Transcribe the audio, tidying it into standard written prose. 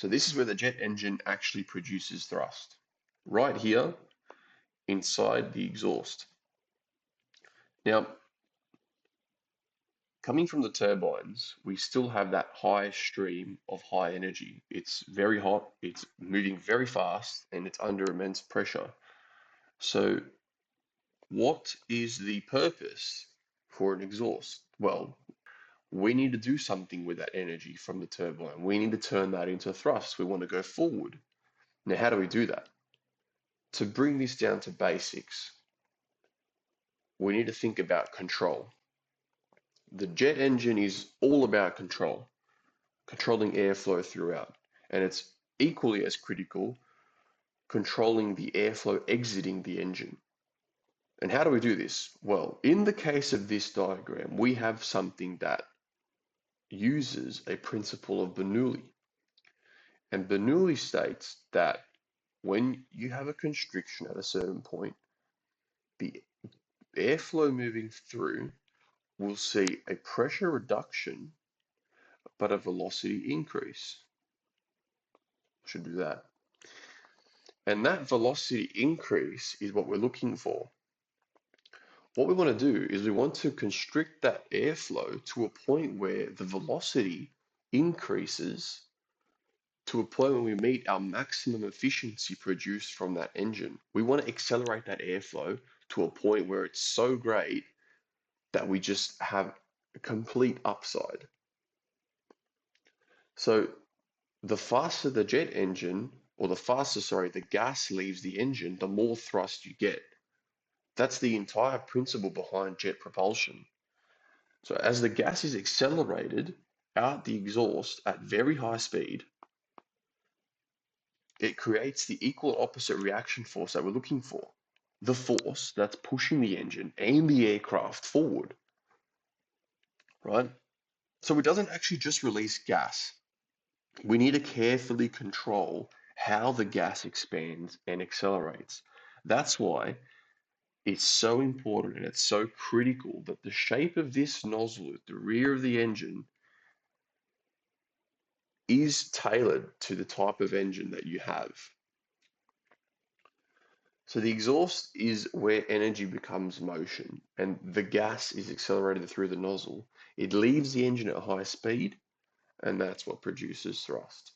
So this is where the jet engine actually produces thrust, right here inside the exhaust. Now, coming from the turbines, we still have that high stream of high energy. It's very hot, it's moving very fast, and it's under immense pressure. So, what is the purpose for an exhaust? Well, we need to do something with that energy from the turbine. We need to turn that into thrust. We want to go forward. Now, how do we do that? To bring this down to basics, we need to think about control. The jet engine is all about control, controlling airflow throughout, and it's equally as critical controlling the airflow exiting the engine. And how do we do this? Well, in the case of this diagram, we have something that uses a principle of Bernoulli. And Bernoulli states that when you have a constriction at a certain point, the airflow moving through will see a pressure reduction but a velocity increase. Should do that. And that velocity increase is what we're looking for. What we want to do is we want to constrict that airflow to a point where the velocity increases to a point where we meet our maximum efficiency produced from that engine. We want to accelerate that airflow to a point where it's so great that we just have a complete upside. So the faster the jet engine, or the faster, sorry, the gas leaves the engine, the more thrust you get. That's the entire principle behind jet propulsion. So as the gas is accelerated out the exhaust at very high speed, it creates the equal opposite reaction force that we're looking for. The force that's pushing the engine and the aircraft forward, right? So it doesn't actually just release gas. We need to carefully control how the gas expands and accelerates. That's why it's so important and it's so critical that the shape of this nozzle at the rear of the engine is tailored to the type of engine that you have. So the exhaust is where energy becomes motion and the gas is accelerated through the nozzle. It leaves the engine at high speed and that's what produces thrust.